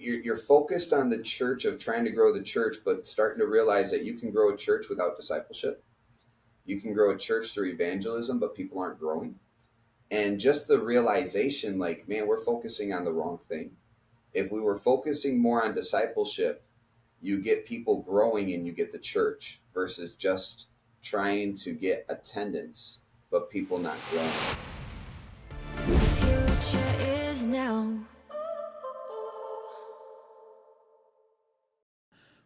you're focused on the church of trying to grow the church, but starting to realize that you can grow a church without discipleship. You can grow a church through evangelism, but people aren't growing. And just the realization, like, man, we're focusing on the wrong thing. If we were focusing more on discipleship, you get people growing and you get the church versus just trying to get attendance, but people not growing. The future is now.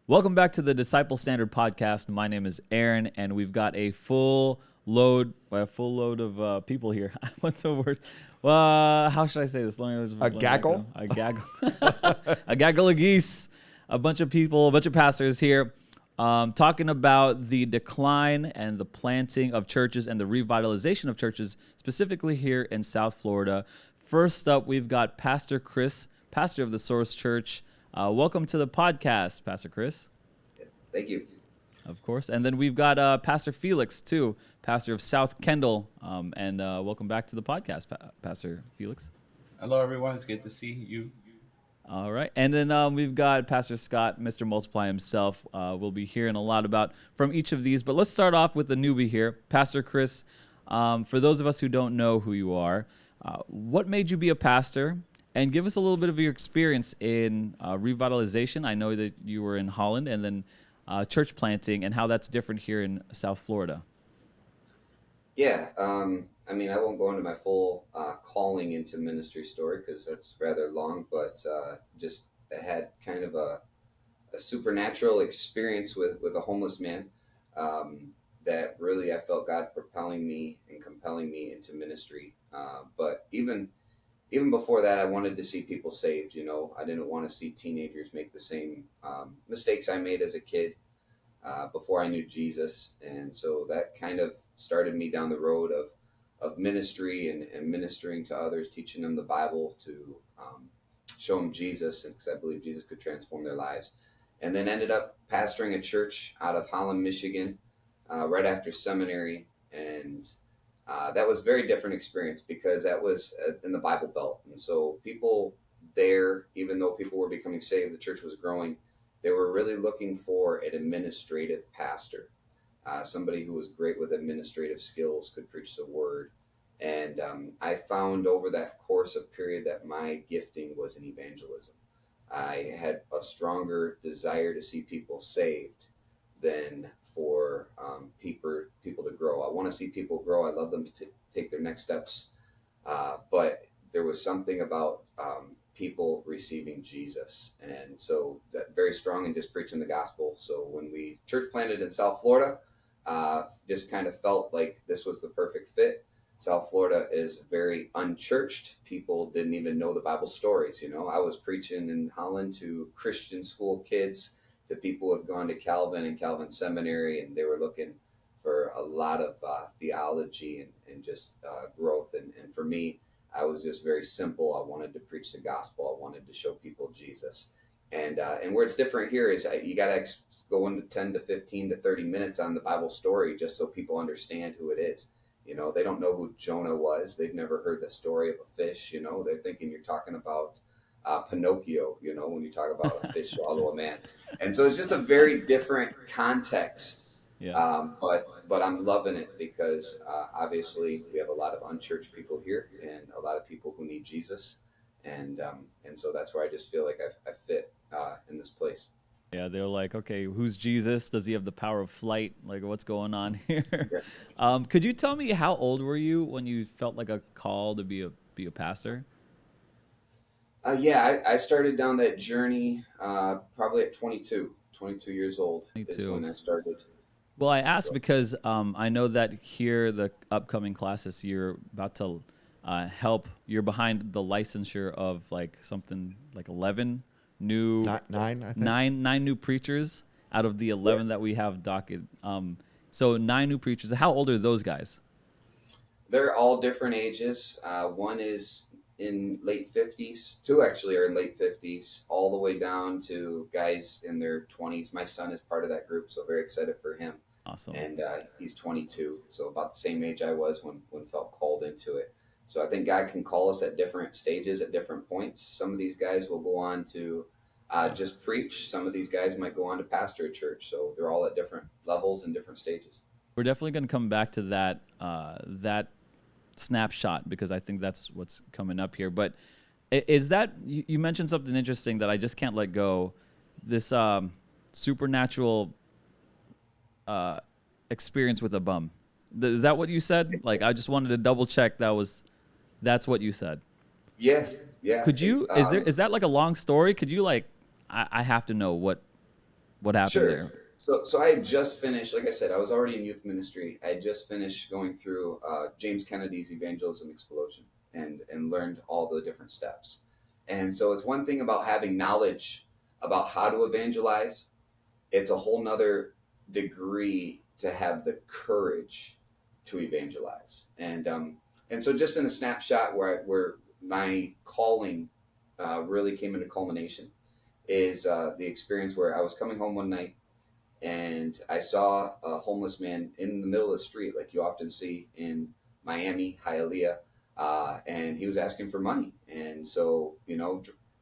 Welcome back to the Disciple Standard Podcast. My name is Aaron, and we've got a full load of people here. What's the word? How should I say this? A gaggle? A gaggle. A gaggle of geese. A bunch of people, a bunch of pastors here talking about the decline and the planting of churches and the revitalization of churches, specifically here in South Florida. First up, we've got Pastor Chris, pastor of the Source Church. Welcome to the podcast, Pastor Chris. Thank you. Of course. And then we've got Pastor Felix, too, pastor of South Kendall. And welcome back to the podcast, Pastor Felix. Hello, everyone. It's good to see you. All right. And then we've got Pastor Scott, Mr. Multiply himself. We'll be hearing a lot about from each of these. But let's start off with the newbie here. Pastor Chris, for those of us who don't know who you are, what made you be a pastor? And give us a little bit of your experience in revitalization. I know that you were in Holland, and then church planting, and how that's different here in South Florida. Yeah, I mean, I won't go into my full calling into ministry story because that's rather long, but just had kind of a supernatural experience with a homeless man that really I felt God propelling me and compelling me into ministry. But even before that, I wanted to see people saved. You know, I didn't want to see teenagers make the same mistakes I made as a kid before I knew Jesus. And so that kind of started me down the road of ministry and ministering to others, teaching them the Bible to show them Jesus, because I believe Jesus could transform their lives. And then ended up pastoring a church out of Holland, Michigan, right after seminary. And that was a very different experience because that was in the Bible Belt. And so people there, even though people were becoming saved, the church was growing, they were really looking for an administrative pastor, somebody who was great with administrative skills, could preach the word. And I found over that course of period that my gifting was in evangelism. I had a stronger desire to see people saved than for people to grow. I want to see people grow. I love them to take their next steps. But there was something about people receiving Jesus. And so that very strong in just preaching the gospel. So when we church planted in South Florida, just kind of felt like this was the perfect fit. South Florida is very unchurched. People didn't even know the Bible stories. You know, I was preaching in Holland to Christian school kids, to people who have gone to Calvin and Calvin Seminary, and they were looking for a lot of theology and just growth. And for me, I was just very simple. I wanted to preach the gospel. I wanted to show people Jesus. And where it's different here is you got to go into 10 to 15 to 30 minutes on the Bible story just so people understand who it is. You know, they don't know who Jonah was. They've never heard the story of a fish. You know, they're thinking you're talking about Pinocchio, you know, when you talk about a fish swallow a man. And so it's just a very different context. Yeah. But I'm loving it because obviously we have a lot of unchurched people here and a lot of people who need Jesus. And so that's where I just feel like I fit in this place. Yeah, they're like, okay, who's Jesus? Does he have the power of flight? Like, what's going on here? Yeah. Could you tell me how old were you when you felt like a call to be a pastor? I started down that journey probably at 22 years old. 22. Is when I started. Well, I asked because I know that here, the upcoming classes, you're about to you're behind the licensure of like something like 11 new... Nine, I think. Nine new preachers out of the 11 that we have docket. So 9 new preachers. How old are those guys? They're all different ages. One is in late 50s. 2 actually are in late 50s, all the way down to guys in their 20s. My son is part of that group, so very excited for him. Awesome. And he's 22, so about the same age I was when felt called into it. So I think God can call us at different stages, at different points. Some of these guys will go on to just preach. Some of these guys might go on to pastor a church, so they're all at different levels and different stages. We're definitely going to come back to that that snapshot because I think that's what's coming up here. But is that you mentioned something interesting that I just can't let go? This supernatural experience with a bum. Is that what you said? Like, I just wanted to double check that's what you said. Yeah. Could you is that like a long story? Could you like I have to know what happened Sure. there. So I had just finished, like I said, I was already in youth ministry. I had just finished going through James Kennedy's Evangelism Explosion and learned all the different steps. And so it's one thing about having knowledge about how to evangelize. It's a whole nother degree to have the courage to evangelize. And so just in a snapshot where my calling really came into culmination is the experience where I was coming home one night and I saw a homeless man in the middle of the street, like you often see in Miami, Hialeah, and he was asking for money. And so,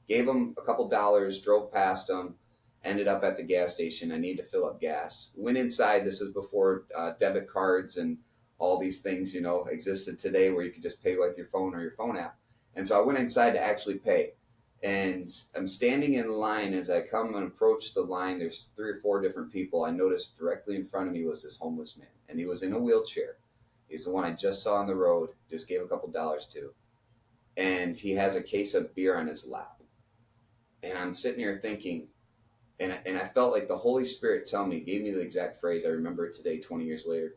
gave him a couple dollars, drove past him, ended up at the gas station. I needed to fill up gas. Went inside. This is before debit cards and all these things, existed today where you could just pay with your phone or your phone app. And so I went inside to actually pay. And I'm standing in line. As I come and approach the line, there's 3 or 4 different people. I noticed directly in front of me was this homeless man, and he was in a wheelchair. He's the one I just saw on the road, just gave a couple dollars to. And he has a case of beer on his lap. And I'm sitting here thinking, and I felt like the Holy Spirit gave me the exact phrase. I remember it today, 20 years later.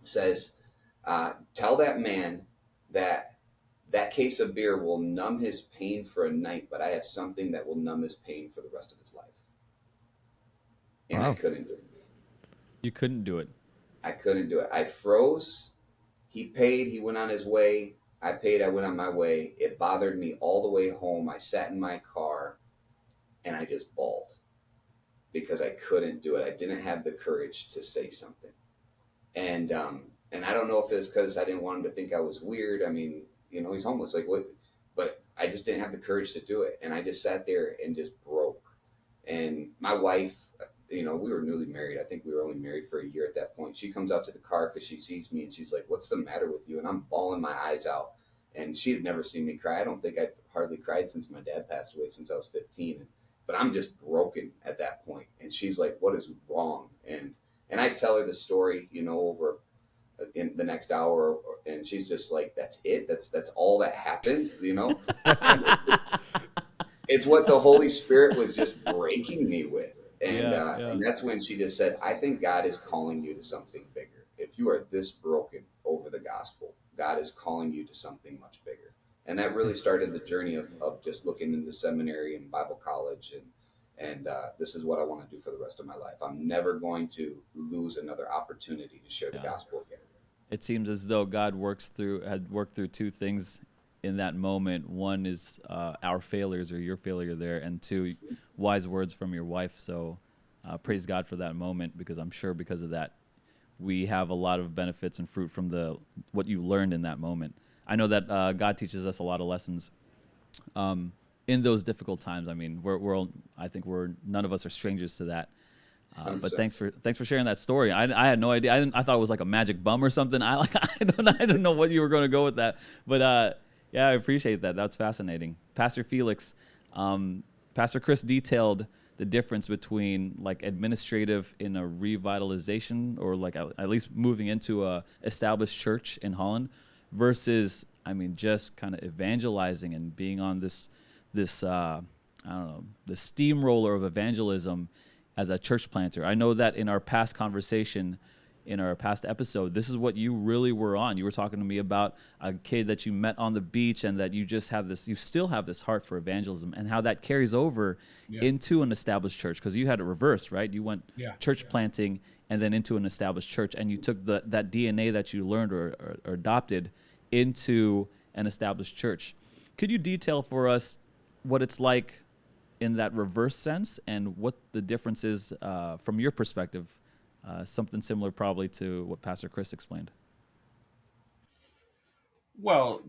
It says, tell that man that case of beer will numb his pain for a night, but I have something that will numb his pain for the rest of his life. And wow. I couldn't do it. You couldn't do it. I couldn't do it. I froze. He paid. He went on his way. I paid. I went on my way. It bothered me all the way home. I sat in my car and I just bawled because I couldn't do it. I didn't have the courage to say something. And I don't know if it was because I didn't want him to think I was weird. I mean, he's homeless, like what? But I just didn't have the courage to do it. And I just sat there and just broke. And my wife, we were newly married. I think we were only married for a year at that point. She comes out to the car because she sees me and she's like, what's the matter with you? And I'm bawling my eyes out. And she had never seen me cry. I don't think I'd hardly cried since my dad passed away, since I was 15. But I'm just broken at that point. And she's like, what is wrong? And I tell her the story, over in the next hour, and she's just like, that's it, that's all that happened. It's what the Holy Spirit was just breaking me with. And that's when she just said, I think God is calling you to something bigger. If you are this broken over the gospel, God is calling you to something much bigger. And that really started the journey of just looking into seminary and Bible college and this is what I want to do for the rest of my life. I'm never going to lose another opportunity to share the gospel again. It seems as though God had worked through 2 things in that moment. One is our failures or your failure there, and 2, wise words from your wife. So praise God for that moment, because I'm sure because of that, we have a lot of benefits and fruit from what you learned in that moment. I know that God teaches us a lot of lessons in those difficult times. I mean, I think none of us are strangers to that. But thanks for sharing that story. I had no idea. I thought it was like a magic bum or something. I don't know what you were going to go with that. But I appreciate that. That's fascinating. Pastor Felix, Pastor Chris detailed the difference between like administrative in a revitalization, or like at least moving into a established church in Holland, versus just kind of evangelizing and being on this the steamroller of evangelism as a church planter. I know that in our past conversation, in our past episode, this is what you really were on. You were talking to me about a kid that you met on the beach, and that you still have this heart for evangelism, and how that carries over into an established church, because you had it reversed, right? You went church planting and then into an established church, and you took that DNA that you learned or adopted into an established church. Could you detail for us what it's like in that reverse sense, and what the difference is from your perspective? Something similar probably to what Pastor Chris explained. Well,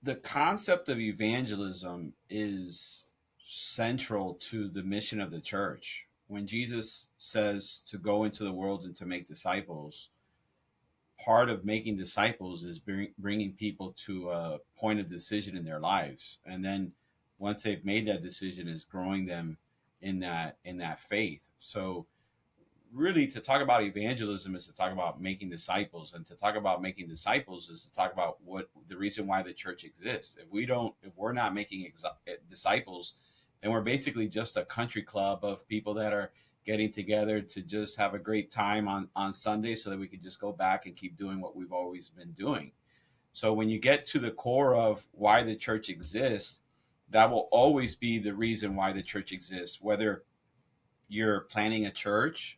the concept of evangelism is central to the mission of the church. When Jesus says to go into the world and to make disciples, part of making disciples is bringing people to a point of decision in their lives, and then once they've made that decision, is growing them in that faith. So really, to talk about evangelism is to talk about making disciples, and to talk about making disciples is to talk about what the reason why the church exists. If we're not making disciples, then we're basically just a country club of people that are getting together to just have a great time on Sunday, so that we can just go back and keep doing what we've always been doing. So when you get to the core of why the church exists, that will always be the reason why the church exists. Whether you're planning a church,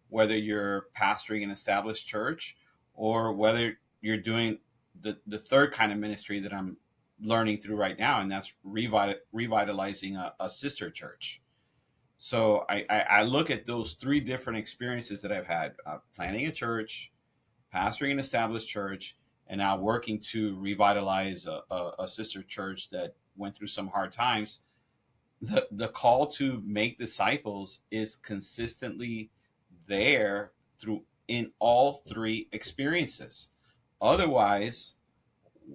whether you're pastoring an established church, or whether you're doing the third kind of ministry that I'm learning through right now, and that's revitalizing a sister church. So I look at those three different experiences that I've had: planning a church, pastoring an established church, and now working to revitalize a sister church that went through some hard times. The call to make disciples is consistently there through in all three experiences. Otherwise,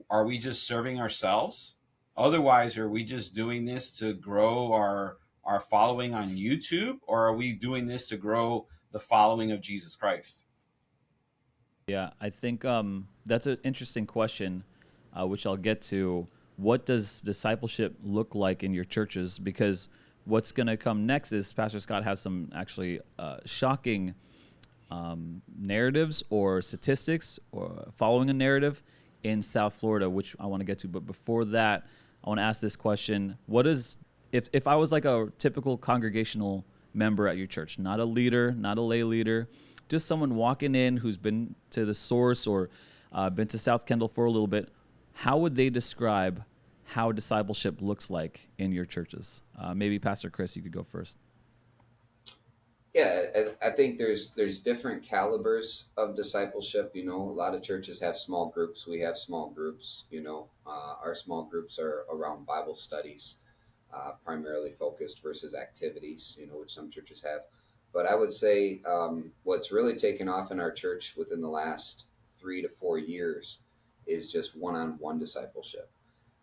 are we just serving ourselves? Otherwise, are we just doing this to grow our following on YouTube, or are we doing this to grow the following of Jesus Christ? Yeah, I think that's an interesting question, which I'll get to. What does discipleship look like in your churches? Because what's going to come next is Pastor Scott has some actually shocking narratives or statistics or following a narrative in South Florida, which I want to get to. But before that, I want to ask this question. What is, if I was like a typical congregational member at your church, not a leader, not a lay leader, just someone walking in who's been to the source or been to South Kendall for a little bit, how would they describe how discipleship looks like in your churches? Maybe Pastor Chris, you could go first. Yeah, I think there's different calibers of discipleship. You know, a lot of churches have small groups. We have small groups. You know, our small groups are around Bible studies, primarily focused, versus activities. You know, which some churches have. But I would say what's really taken off in our church within the last 3 to 4 years is just one-on-one discipleship.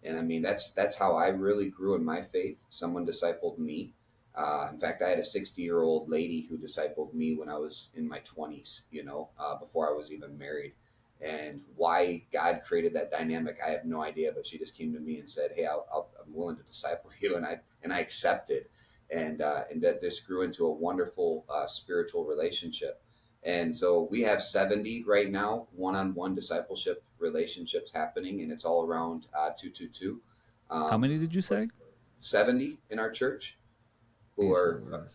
And I mean, that's how I really grew in my faith. Someone discipled me. In fact, I had a 60-year-old lady who discipled me when I was in my 20s, you know, before I was even married. And why God created that dynamic, I have no idea. But she just came to me and said, "Hey, I'm willing to disciple you," and I accepted. And that just grew into a wonderful spiritual relationship. And so we have 70 right now, one-on-one discipleship relationships happening, and it's all around 222. How many did you say? 70 in our church, who are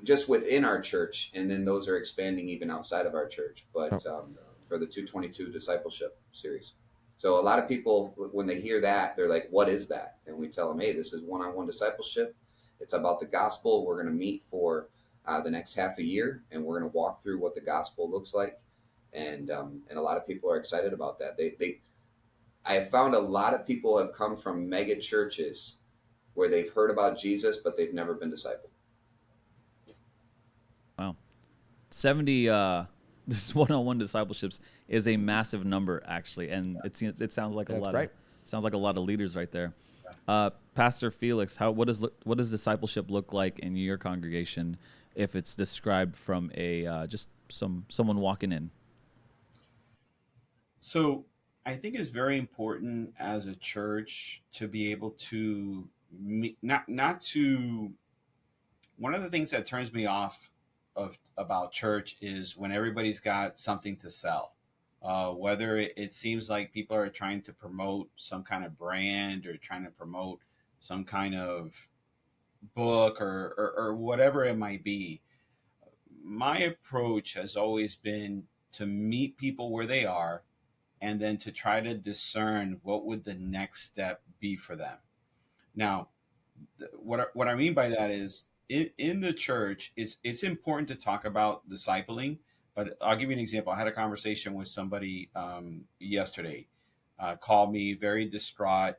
just within our church, and then those are expanding even outside of our church. But for the 222 discipleship series. So a lot of people, when they hear that, they're like, "What is that?" And we tell them, "Hey, this is one-on-one discipleship. It's about the gospel. We're going to meet for the next half a year, and we're going to walk through what the gospel looks like." And a lot of people are excited about that. I have found a lot of people have come from mega churches where they've heard about Jesus, but they've never been discipled. Wow. 70 this one-on-one discipleships is a massive number, actually, and it sounds like sounds like a lot of leaders right there. Pastor Felix, what does discipleship look like in your congregation if it's described from a just someone walking in? So I think it's very important as a church to be able to not to. One of the things that turns me off about church is when everybody's got something to sell. Whether it seems like people are trying to promote some kind of brand or trying to promote some kind of book or whatever it might be. My approach has always been to meet people where they are, and then to try to discern what would the next step be for them. Now, what I mean by that is in the church, it's important to talk about discipling. But I'll give you an example. I had a conversation with somebody yesterday, called me very distraught.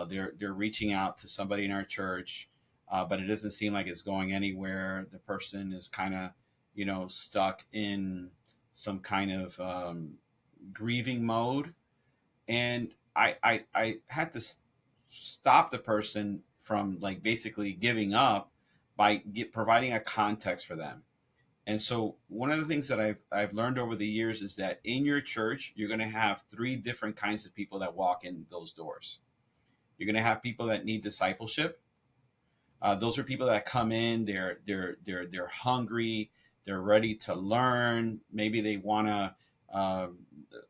They're reaching out to somebody in our church, but it doesn't seem like it's going anywhere. The person is kind of, stuck in some kind of grieving mode, and I had to stop the person from like basically giving up by providing a context for them. And so one of the things that I've learned over the years is that in your church you're going to have three different kinds of people that walk in those doors. You're going to have people that need discipleship. Those are people that come in. They're hungry. They're ready to learn. Maybe they want to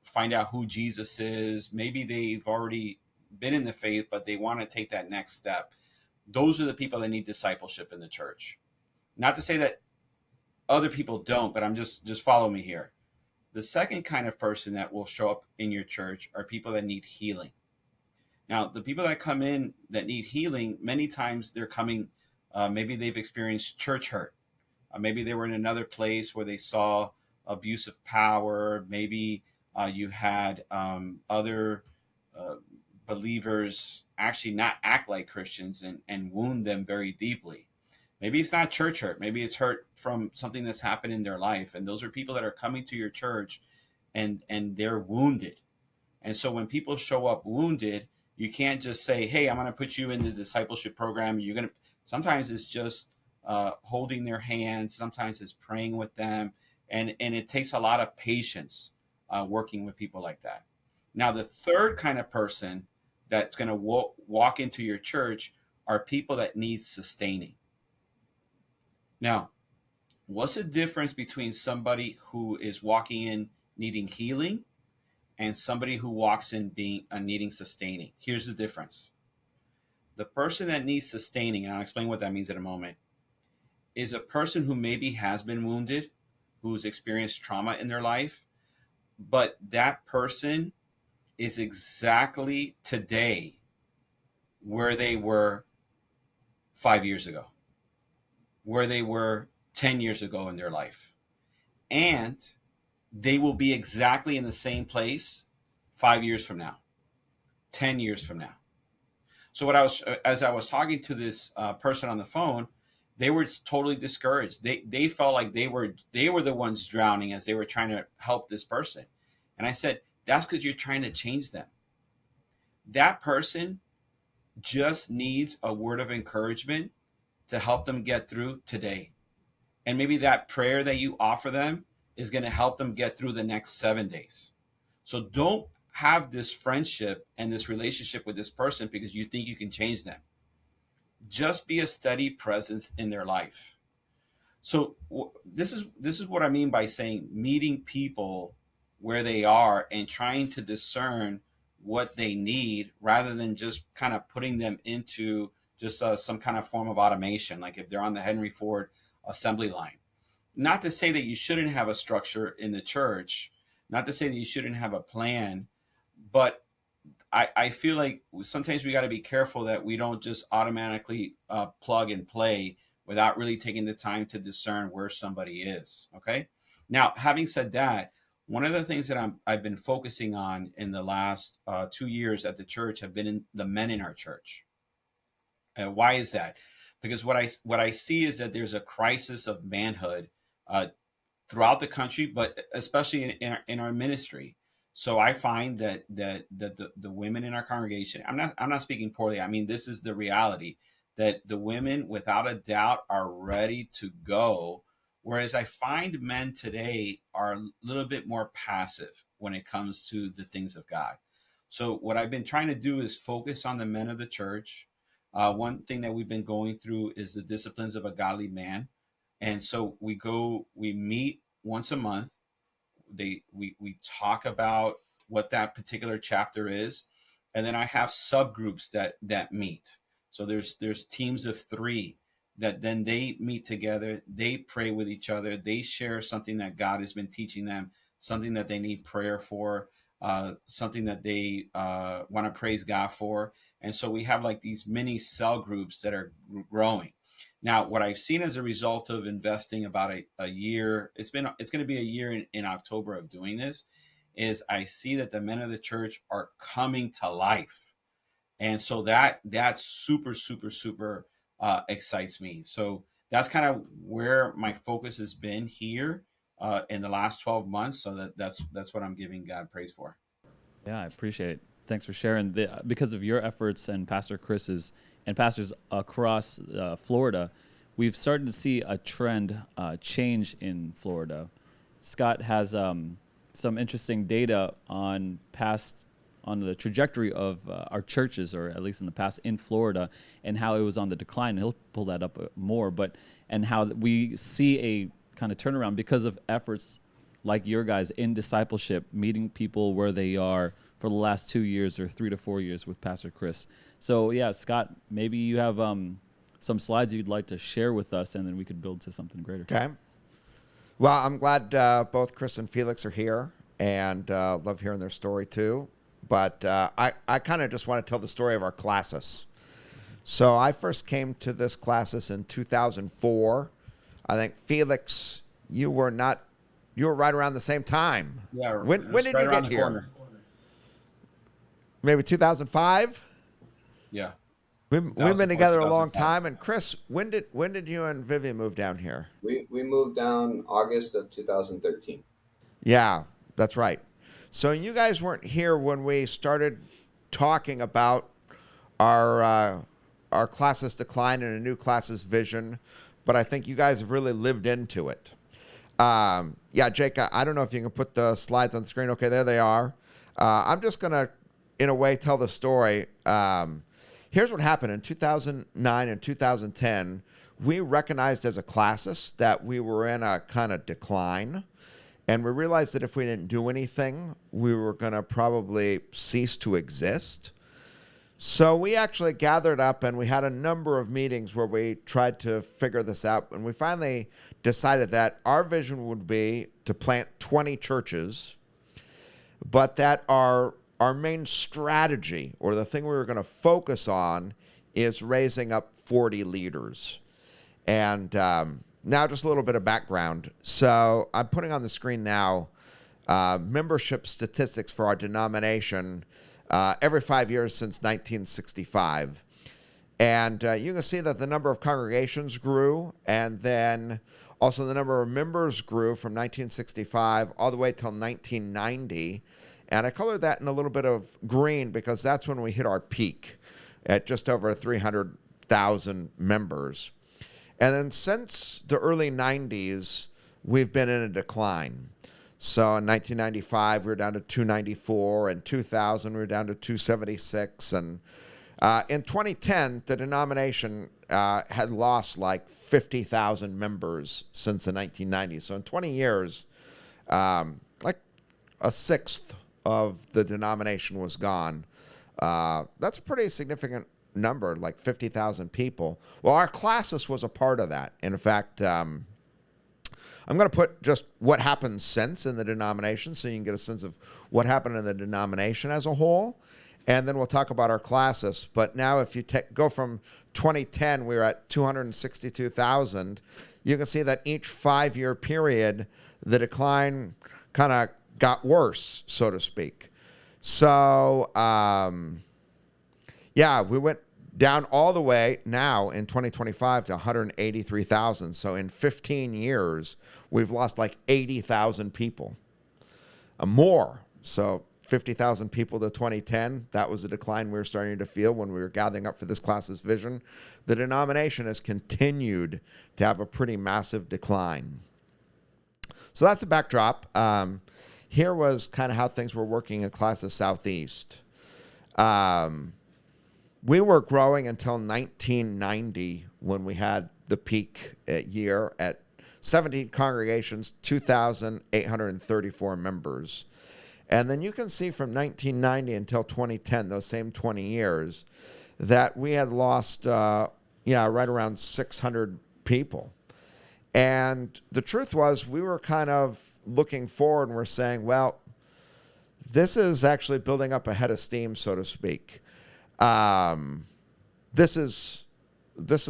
find out who Jesus is. Maybe they've already been in the faith, but they want to take that next step. Those are the people that need discipleship in the church. Not to say that other people don't, but I'm just follow me here. The second kind of person that will show up in your church are people that need healing. Now, the people that come in that need healing, many times they're coming, maybe they've experienced church hurt. Maybe they were in another place where they saw abuse of power. Maybe you had other believers actually not act like Christians and wound them very deeply. Maybe it's not church hurt. Maybe it's hurt from something that's happened in their life. And those are people that are coming to your church and they're wounded. And so when people show up wounded, you can't just say, hey, I'm going to put you in the discipleship program. Sometimes it's just holding their hands. Sometimes it's praying with them. And it takes a lot of patience working with people like that. Now, the third kind of person that's going to walk into your church are people that need sustaining. Now, what's the difference between somebody who is walking in needing healing and somebody who walks in being needing sustaining? Here's the difference. The person that needs sustaining, and I'll explain what that means in a moment, is a person who maybe has been wounded, who's experienced trauma in their life, but that person is exactly today where they were 5 years ago, where they were 10 years ago in their life. And they will be exactly in the same place 5 years from now, 10 years from now. So as I was talking to this person on the phone, they were totally discouraged. They felt like they were the ones drowning as they were trying to help this person. And I said, that's because you're trying to change them. That person just needs a word of encouragement to help them get through today. And maybe that prayer that you offer them is going to help them get through the next 7 days. So don't have this friendship and this relationship with this person because you think you can change them. Just be a steady presence in their life. So this is what I mean by saying meeting people where they are and trying to discern what they need rather than just kind of putting them into just some kind of form of automation, like if they're on the Henry Ford assembly line. Not to say that you shouldn't have a structure in the church, not to say that you shouldn't have a plan, but I feel like sometimes we got to be careful that we don't just automatically plug and play without really taking the time to discern where somebody is. Okay. Now, having said that, one of the things that I've been focusing on in the last 2 years at the church have been in the men in our church. Why is that? Because what I see is that there's a crisis of manhood throughout the country, but especially in our ministry. So I find that the women in our congregation, I'm not speaking poorly. I mean, this is the reality, that the women without a doubt are ready to go. Whereas I find men today are a little bit more passive when it comes to the things of God. So what I've been trying to do is focus on the men of the church. One thing that we've been going through is the disciplines of a godly man. And so we meet once a month. We talk about what that particular chapter is. And then I have subgroups that meet. So there's teams of 3 that then they meet together, they pray with each other, they share something that God has been teaching them, something that they need prayer for, something that they want to praise God for. And so we have like these mini cell groups that are growing. Now, what I've seen as a result of investing about a year, it's going to be a year in October of doing this, is I see that the men of the church are coming to life. And so that super excites me. So that's kind of where my focus has been here in the last 12 months. So that's what I'm giving God praise for. Yeah, I appreciate it. Thanks for sharing. Because of your efforts and Pastor Chris's and pastors across Florida, we've started to see a trend change in Florida. Scott has some interesting data on the trajectory of our churches, or at least in the past in Florida, and how it was on the decline. He'll pull that up more, and how we see a kind of turnaround because of efforts like your guys in discipleship, meeting people where they are for the last 2 years or 3 to 4 years with Pastor Chris. So yeah, Scott, maybe you have some slides you'd like to share with us, and then we could build to something greater. Okay. Well, I'm glad both Chris and Felix are here, and love hearing their story too. But I kind of just want to tell the story of our Classis. So I first came to this Classis in 2004. I think, Felix, you were right around the same time. Yeah. When did you get here? Corner. Maybe 2005? Yeah. We've been together a long time. And Chris, when did you and Vivian move down here? We moved down August of 2013. Yeah, that's right. So you guys weren't here when we started talking about our Classis decline and a new Classis vision, but I think you guys have really lived into it. Yeah, Jake, I don't know if you can put the slides on the screen. Okay, there they are. I'm just going to, in a way, tell the story. Here's what happened. In 2009 and 2010, we recognized as a Classis that we were in a kind of decline. And we realized that if we didn't do anything, we were going to probably cease to exist. So we actually gathered up and we had a number of meetings where we tried to figure this out. And we finally decided that our vision would be to plant 20 churches, but that our main strategy, or the thing we were going to focus on, is raising up 40 leaders. And now just a little bit of background. So I'm putting on the screen now membership statistics for our denomination every 5 years since 1965. And you can see that the number of congregations grew, and then also the number of members grew from 1965 all the way till 1990. And I colored that in a little bit of green because that's when we hit our peak at just over 300,000 members. And then since the early 90s, we've been in a decline. So in 1995, we were down to 294. In 2000, we were down to 276. And in 2010, the denomination had lost like 50,000 members since the 1990s. So in 20 years, like a sixth of the denomination was gone. That's a pretty significant number, like 50,000 people. Well, our Classis was a part of that. In fact, I'm going to put just what happened since in the denomination so you can get a sense of what happened in the denomination as a whole. And then we'll talk about our Classis. But now if you go from 2010, we were at 262,000. You can see that each 5-year period, the decline kind of got worse, so to speak. So, yeah, we went down all the way now in 2025 to 183,000. So in 15 years, we've lost like 80,000 people. More. So 50,000 people to 2010, that was the decline we were starting to feel when we were gathering up for this Classis vision. The denomination has continued to have a pretty massive decline. So that's the backdrop. Here was kind of how things were working in Classis Southeast. We were growing until 1990 when we had the peak year at 17 congregations, 2,834 members. And then you can see from 1990 until 2010, those same 20 years, that we had lost, right around 600 people. And the truth was we were kind of looking forward and we're saying, well, this is actually building up a head of steam, so to speak. This is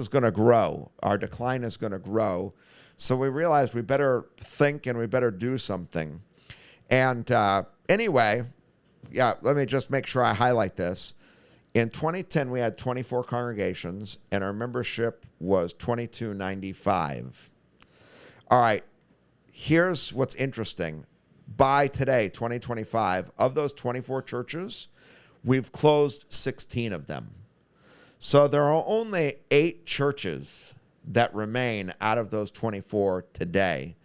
going to grow. Our decline is going to grow. So we realized we better think and we better do something. And anyway, let me just make sure I highlight this. In 2010, we had 24 congregations, and our membership was 2295. All right, here's what's interesting. By today, 2025, of those 24 churches, we've closed 16 of them. So there are only 8 churches that remain out of those 24 today.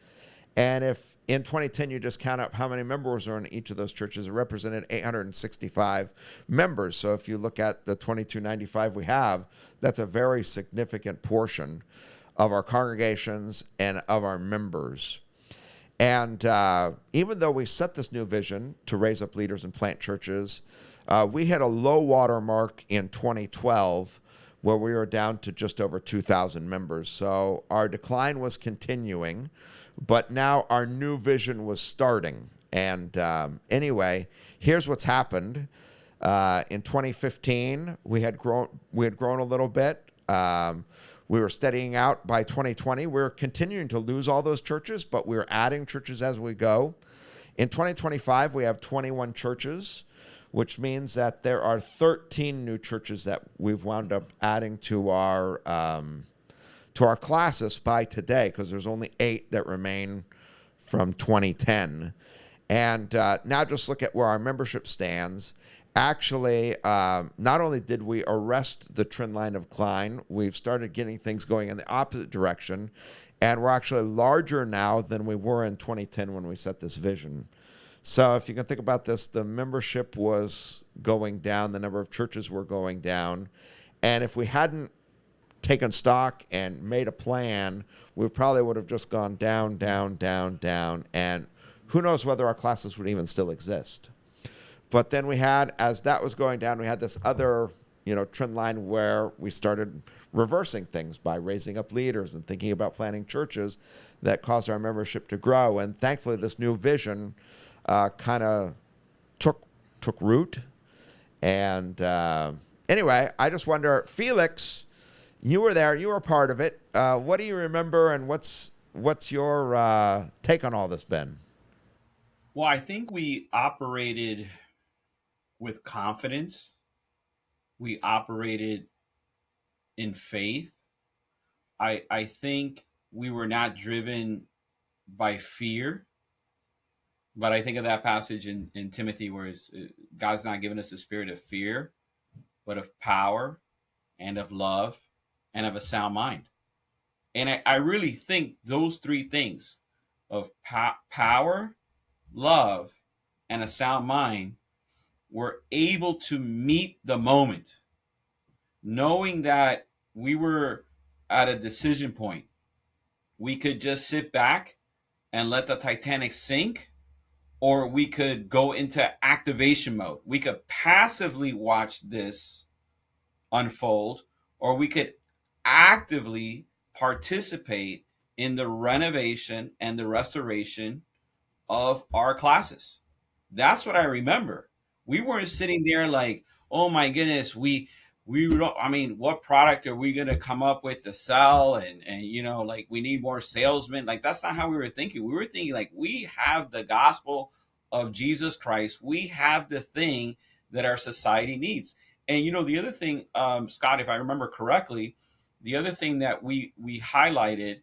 And if in 2010 you just count up how many members are in each of those churches, it represented 865 members. So if you look at the 2295 we have, that's a very significant portion of our congregations and of our members. And even though we set this new vision to raise up leaders and plant churches, we hit a low water mark in 2012 where we were down to just over 2,000 members. So our decline was continuing, but now our new vision was starting. And anyway, here's what's happened. In 2015, we had grown a little bit. We were steadying out. By 2020. We were continuing to lose all those churches, but we were adding churches as we go. In 2025, we have 21 churches, which means that there are 13 new churches that we've wound up adding to our classes by today, because there's only 8 that remain from 2010. And now just look at where our membership stands. Actually, not only did we arrest the trend line of decline, we've started getting things going in the opposite direction, and we're actually larger now than we were in 2010 when we set this vision. So if you can think about this, the membership was going down, the number of churches were going down, and if we hadn't taken stock and made a plan, we probably would have just gone down, down, down, down, and who knows whether our classes would even still exist. But then we had, as that was going down, we had this other, trend line where we started reversing things by raising up leaders and thinking about planting churches that caused our membership to grow. And thankfully, this new vision kind of took root. And anyway, I just wonder, Felix, you were there, you were a part of it. What do you remember, and what's your take on all this been? Well, I think we operated with confidence. We operated in faith. I think we were not driven by fear. But I think of that passage in Timothy where God's not given us a spirit of fear, but of power and of love and of a sound mind. And I really think those 3 things of power, love, and a sound mind were able to meet the moment, knowing that we were at a decision point. We could just sit back and let the Titanic sink, or we could go into activation mode. We could passively watch this unfold, or we could actively participate in the renovation and the restoration of our classes. That's what I remember. We weren't sitting there like, oh my goodness, we don't, what product are we going to come up with to sell? And we need more salesmen. Like, that's not how we were thinking. We were thinking like, we have the gospel of Jesus Christ. We have the thing that our society needs. And, the other thing, Scott, if I remember correctly, the other thing that we highlighted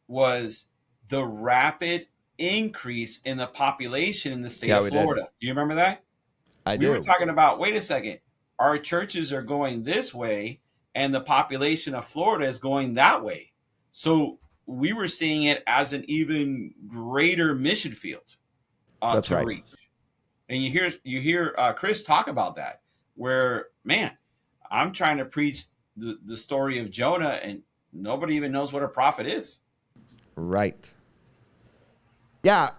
was the rapid increase in the population in the state of Florida. Do you remember that? We were talking about, wait a second, our churches are going this way and the population of Florida is going that way. So we were seeing it as an even greater mission field to reach. And you hear Chris talk about that, where, man, I'm trying to preach the story of Jonah and nobody even knows what a prophet is. Right. Yeah,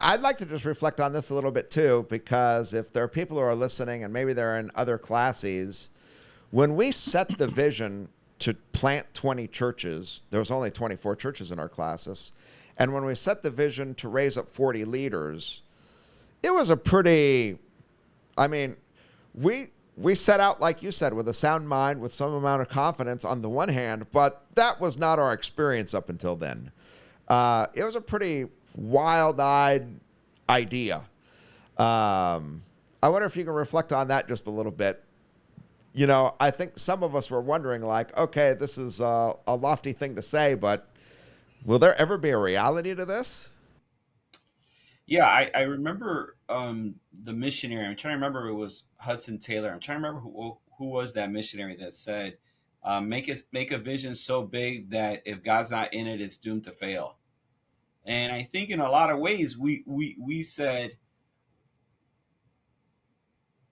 I'd like to just reflect on this a little bit too, because if there are people who are listening and maybe they're in other classes, when we set the vision to plant 20 churches, there was only 24 churches in our classes, and when we set the vision to raise up 40 leaders, it was a pretty, we set out, like you said, with a sound mind, with some amount of confidence on the one hand, but that was not our experience up until then. It was a pretty wild-eyed idea. I wonder if you can reflect on that just a little bit. You know, I think some of us were wondering, like, okay, this is a lofty thing to say, but will there ever be a reality to this? Yeah, I remember the missionary. I'm trying to remember, it was Hudson Taylor. I'm trying to remember who was that missionary that said, make a vision so big that if God's not in it, it's doomed to fail. And I think in a lot of ways we said,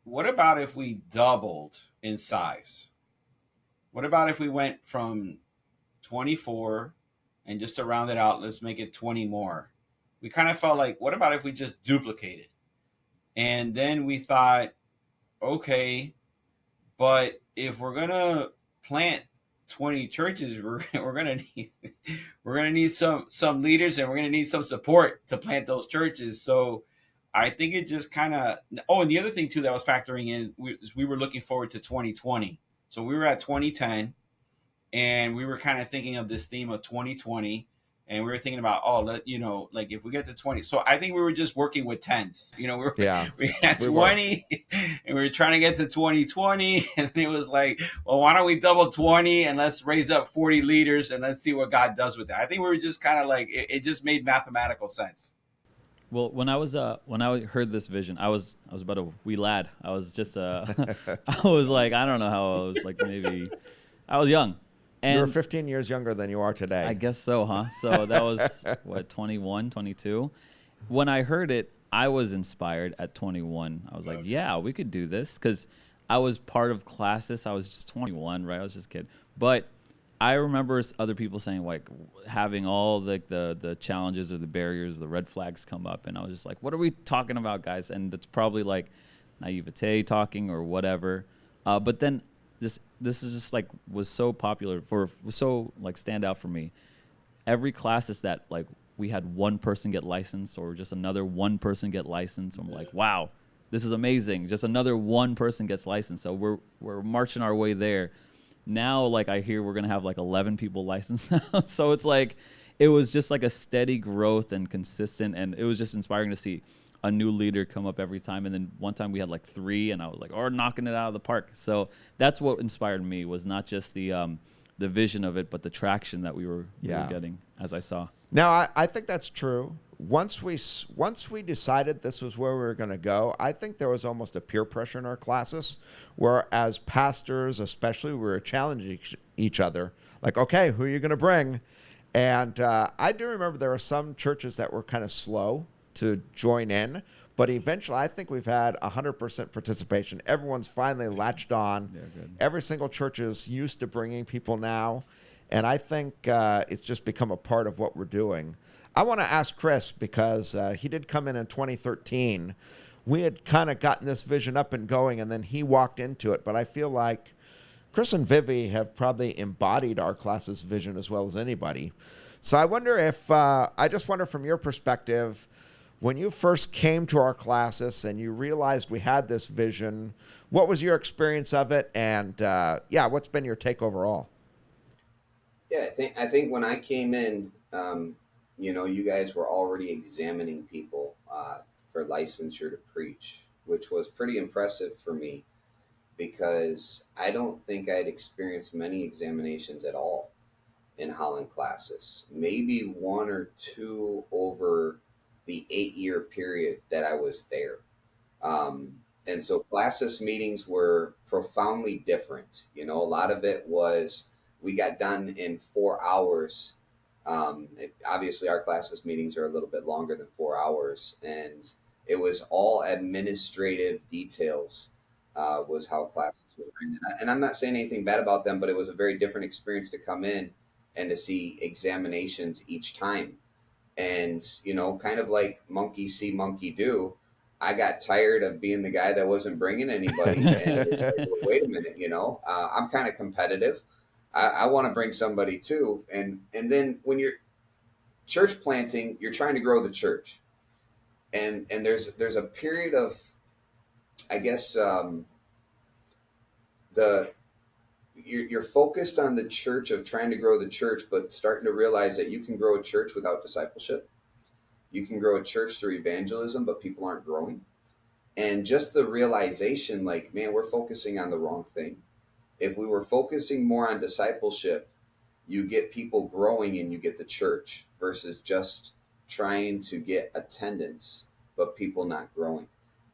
what about if we doubled in size? What about if we went from 24, and just to round it out, let's make it 20 more? We kind of felt like, what about if we just duplicated? And then we thought, okay, but if we're gonna plant 20 churches, we're gonna need some leaders, and we're gonna need some support to plant those churches. So I think it just kind of. Oh, and the other thing too that was factoring in, we were looking forward to 2020. So we were at 2010, and we were kind of thinking of this theme of 2020, and we were thinking about, like if we get to 20. So I think we were just working with tens. Yeah, we had we 20, and we were trying to get to 2020, and it was like, well, why don't we double 20 and let's raise up 40 leaders and let's see what God does with that. I think we were just kind of like, it just made mathematical sense. Well, when I heard this vision, I was about a wee lad. I was just I was like, I don't know how I was, like, maybe I was young. And you were 15 years younger than you are today. I guess so, huh? So that was, what, 21, 22? When I heard it, I was inspired at 21. I was like, yeah, we could do this. Because I was part of Classis. I was just 21, right? I was just a kid. But I remember other people saying, like, having all the challenges or the barriers, the red flags come up. And I was just like, what are we talking about, guys? And it's probably like naivete talking or whatever. But then this is just like was so popular was so like stand out for me. Every class is that, like, we had one person get licensed or just another one person get licensed. I'm like, wow, this is amazing. Just another one person gets licensed. So we're marching our way there. Now, like, I hear we're gonna have like 11 people licensed now. So it's like it was just like a steady growth and consistent, and it was just inspiring to see a new leader come up every time. And then one time we had like 3, and I was like, oh, we're knocking it out of the park. So that's what inspired me, was not just the vision of it, but the traction that we were getting, as I saw. Now, I think that's true. Once we decided this was where we were going to go, I think there was almost a peer pressure in our classes, where as pastors especially, we were challenging each other. Like, okay, who are you going to bring? And I do remember there were some churches that were kind of slow to join in, but eventually I think we've had 100% participation. Everyone's finally latched on. Yeah, good. Every single church is used to bringing people now, and I think it's just become a part of what we're doing. I want to ask Chris, because he did come in 2013. We had kind of gotten this vision up and going, and then he walked into it, but I feel like Chris and Vivi have probably embodied our class's vision as well as anybody. So I wonder if, I just wonder from your perspective, when you first came to our classes and you realized we had this vision, what was your experience of it? And what's been your take overall? Yeah, I think when I came in, you guys were already examining people for licensure to preach, which was pretty impressive for me, because I don't think I'd experienced many examinations at all in Holland classes. Maybe 1 or 2 over the 8-year period that I was there. And so Classis meetings were profoundly different. A lot of it was, we got done in 4 hours. Obviously, our Classis meetings are a little bit longer than 4 hours, and it was all administrative details, was how Classis were ran. And I'm not saying anything bad about them, but it was a very different experience to come in and to see examinations each time. And, kind of like monkey see, monkey do, I got tired of being the guy that wasn't bringing anybody. And it was like, well, wait a minute, I'm kind of competitive. I want to bring somebody too. And then when you're church planting, you're trying to grow the church. And there's a period of, I guess, you're focused on the church, of trying to grow the church, but starting to realize that you can grow a church without discipleship. You can grow a church through evangelism, but people aren't growing. And just the realization, like, man, we're focusing on the wrong thing. If we were focusing more on discipleship, you get people growing and you get the church, versus just trying to get attendance, but people not growing.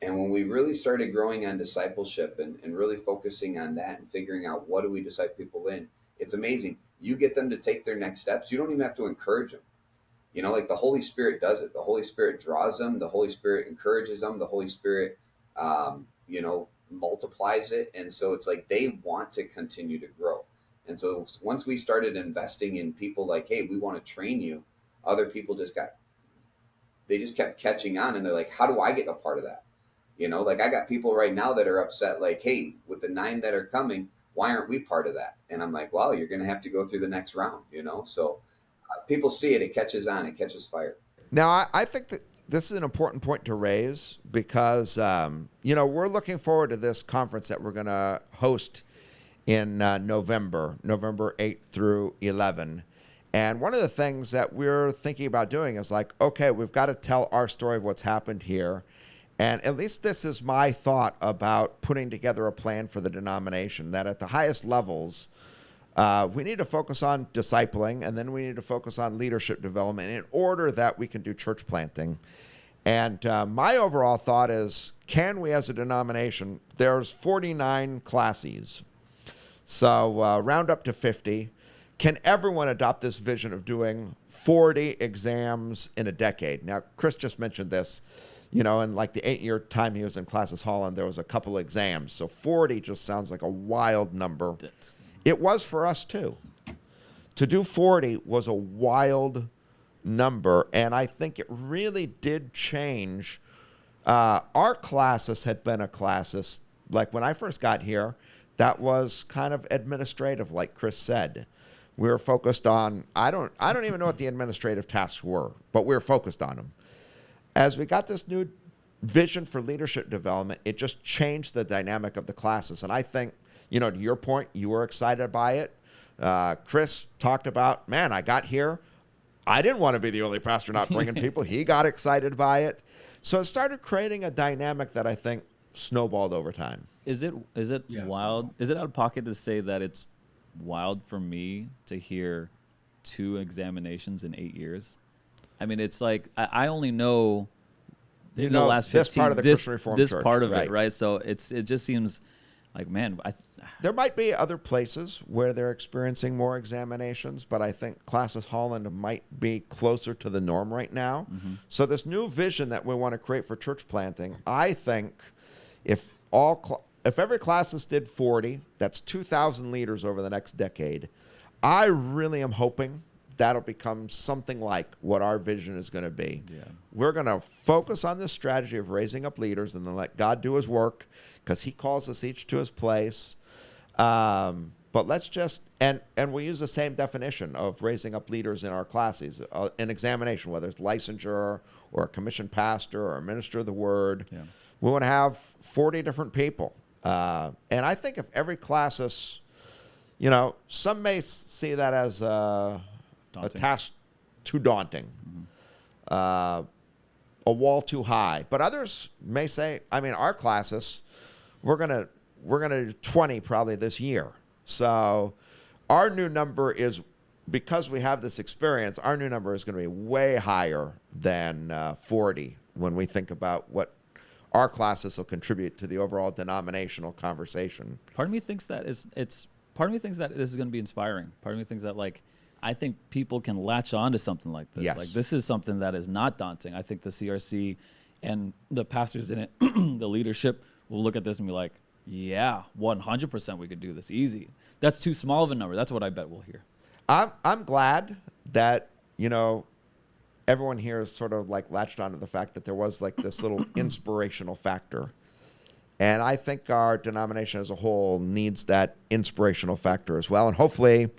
And when we really started growing on discipleship and really focusing on that and figuring out what do we disciple people in, it's amazing. You get them to take their next steps. You don't even have to encourage them. You know, like the Holy Spirit does it. The Holy Spirit draws them. The Holy Spirit encourages them. The Holy Spirit, multiplies it. And so it's like they want to continue to grow. And so once we started investing in people like, hey, we want to train you, other people just kept catching on, and they're like, how do I get a part of that? You know, like I got people right now that are upset, like, hey, with the 9 that are coming, why aren't we part of that? And I'm like, well, you're going to have to go through the next round, you know? So people see it, it catches on, it catches fire. Now, I think that this is an important point to raise because, we're looking forward to this conference that we're going to host in November 8th through 11. And one of the things that we're thinking about doing is like, okay, we've got to tell our story of what's happened here. And at least this is my thought about putting together a plan for the denomination, that at the highest levels, we need to focus on discipling, and then we need to focus on leadership development in order that we can do church planting. And my overall thought is, can we as a denomination, there's 49 classes, so round up to 50. Can everyone adopt this vision of doing 40 exams in a decade? Now, Chris just mentioned this, in like the 8-year time he was in Classis Holland, there was a couple of exams. So 40 just sounds like a wild number. It was for us too. To do 40 was a wild number, and I think it really did change. Our Classis had been a Classis, like when I first got here, that was kind of administrative, like Chris said. We were focused on, I don't even know what the administrative tasks were, but we were focused on them. As we got this new vision for leadership development, it just changed the dynamic of the classes. And I think, to your point, you were excited by it. Chris talked about, man, I got here. I didn't want to be the only pastor not bringing people. He got excited by it. So it started creating a dynamic that I think snowballed over time. Is it wild? Is it out of pocket to say that it's wild for me to hear 2 examinations in 8 years? I mean, it's like I only know the last 15. This part of the Christian Reformed Church, part of it, right? So it just seems like, man, there might be other places where they're experiencing more examinations, but I think Classis Holland might be closer to the norm right now. Mm-hmm. So this new vision that we want to create for church planting, I think if every Classis did 40, that's 2,000 leaders over the next decade. I really am hoping that'll become something like what our vision is going to be. Yeah. We're going to focus on this strategy of raising up leaders and then let God do his work, because he calls us each to his place. But let's just, and we'll use the same definition of raising up leaders in our classes, an examination, whether it's licensure or a commissioned pastor or a minister of the word. Yeah. We want to have 40 different people. And I think if every classis, some may see that as a task too daunting, mm-hmm. A wall too high. But others may say, our classes, we're gonna do 20 probably this year. So our new number is, because we have this experience, our new number is going to be way higher than 40 when we think about what our classes will contribute to the overall denominational conversation. Part of me thinks that part of me thinks that this is going to be inspiring. Part of me thinks that, like, I think people can latch on to something like this. Yes. Like, this is something that is not daunting. I think the CRC and the pastors in it, the leadership, will look at this and be like, yeah, 100% we could do this easy. That's too small of a number. That's what I bet we'll hear. I'm glad that, everyone here is sort of like latched onto the fact that there was like this little inspirational factor. And I think our denomination as a whole needs that inspirational factor as well. And hopefully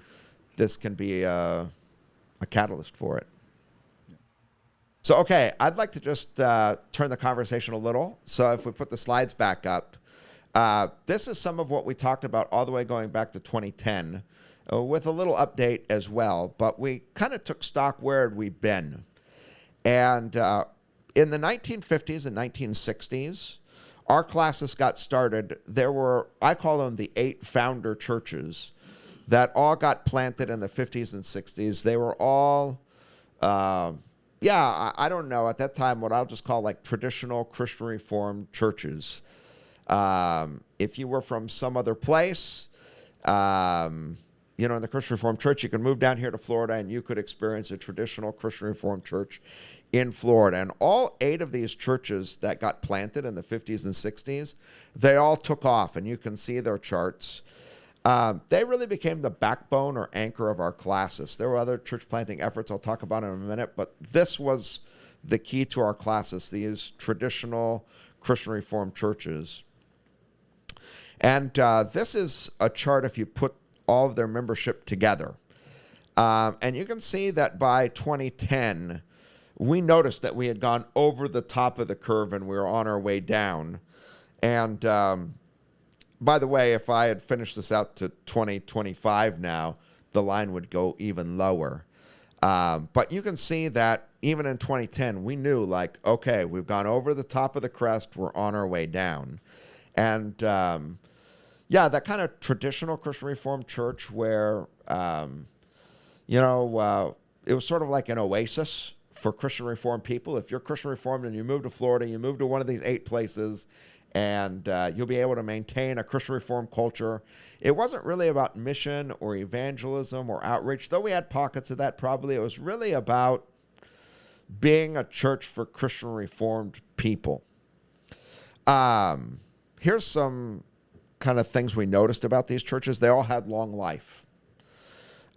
this can be a catalyst for it. Yeah. So, okay, I'd like to just turn the conversation a little. So if we put the slides back up, this is some of what we talked about all the way going back to 2010 with a little update as well. But we kind of took stock, where had we been? And in the 1950s and 1960s, our classes got started, there were, I call them the 8 founder churches that all got planted in the 50s and 60s. They were all, I don't know, at that time, what I'll just call like traditional Christian Reformed churches. If you were from some other place, in the Christian Reformed Church, you can move down here to Florida and you could experience a traditional Christian Reformed church in Florida. And all 8 of these churches that got planted in the 50s and 60s, they all took off, and you can see their charts. They really became the backbone or anchor of our classes. There were other church planting efforts I'll talk about in a minute, but this was the key to our classes, these traditional Christian Reformed churches. And this is a chart if you put all of their membership together. And you can see that by 2010, we noticed that we had gone over the top of the curve and we were on our way down. And by the way, if I had finished this out to 2025 now, the line would go even lower. But you can see that even in 2010, we knew, like, okay, we've gone over the top of the crest, we're on our way down. And that kind of traditional Christian Reformed church where, it was sort of like an oasis for Christian Reformed people. If you're Christian Reformed and you move to Florida, you move to one of these 8 places, and you'll be able to maintain a Christian Reformed culture. It wasn't really about mission or evangelism or outreach, though we had pockets of that probably. It was really about being a church for Christian Reformed people. Here's some kind of things we noticed about these churches. They all had long life.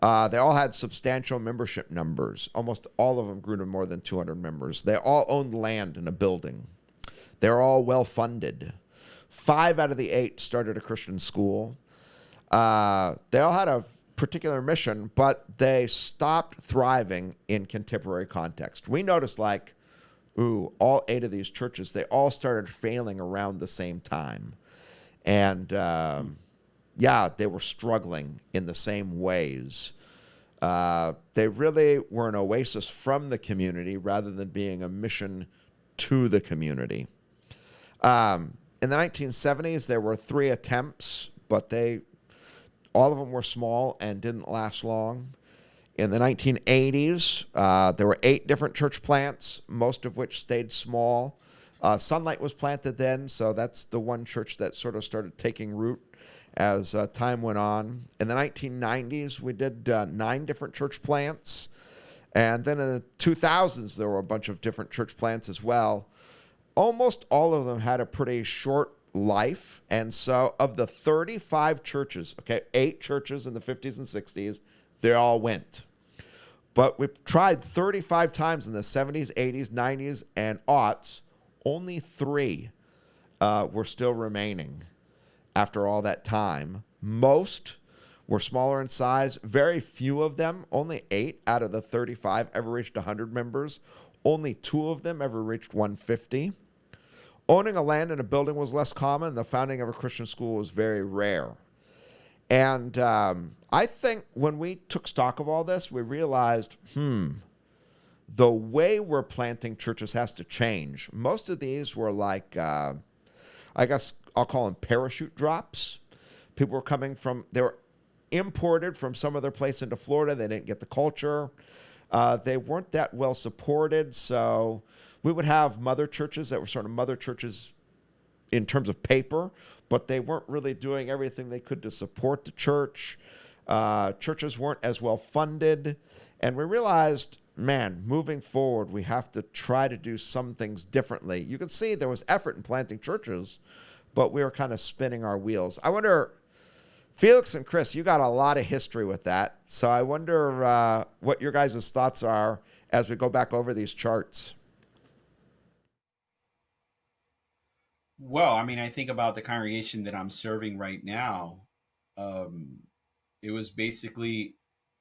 They all had substantial membership numbers. Almost all of them grew to more than 200 members. They all owned land in a building. They're all well-funded. 5 out of the 8 started a Christian school. They all had a particular mission, but they stopped thriving in contemporary context. We noticed all 8 of these churches, they all started failing around the same time. And they were struggling in the same ways. They really were an oasis from the community rather than being a mission to the community. In the 1970s, there were 3 attempts, but all of them were small and didn't last long. In the 1980s, there were 8 different church plants, most of which stayed small. Sunlight was planted then, so that's the one church that sort of started taking root as time went on. In the 1990s, we did 9 different church plants. And then in the 2000s, there were a bunch of different church plants as well. Almost all of them had a pretty short life. And so of the 35 churches, 8 churches in the 50s and 60s, they all went. But we tried 35 times in the 70s, 80s, 90s, and aughts. Only 3 were still remaining after all that time. Most were smaller in size. Very few of them, only 8 out of the 35 ever reached 100 members. Only 2 of them ever reached 150. Owning a land in a building was less common. The founding of a Christian school was very rare. And I think when we took stock of all this, we realized, the way we're planting churches has to change. Most of these were like, I guess I'll call them parachute drops. People were they were imported from some other place into Florida. They didn't get the culture. They weren't that well supported. So we would have mother churches that were sort of mother churches in terms of paper, but they weren't really doing everything they could to support the church. Churches weren't as well funded. And we realized, moving forward, we have to try to do some things differently. You can see there was effort in planting churches, but we were kind of spinning our wheels. I wonder, Felix and Chris, you got a lot of history with that. So I wonder what your guys' thoughts are as we go back over these charts. Well, I think about the congregation that I'm serving right now. It was basically,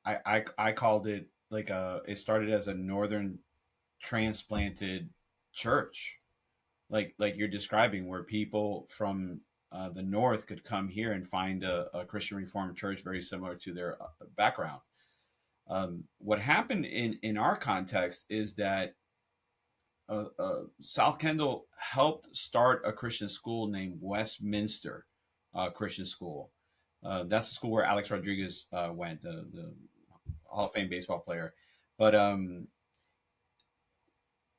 I called it it started as a northern transplanted church, like you're describing, where people from the north could come here and find a Christian Reformed church very similar to their background. What happened in our context is that South Kendall helped start a Christian school named Westminster Christian School. That's the school where Alex Rodriguez went, the Hall of Fame baseball player. But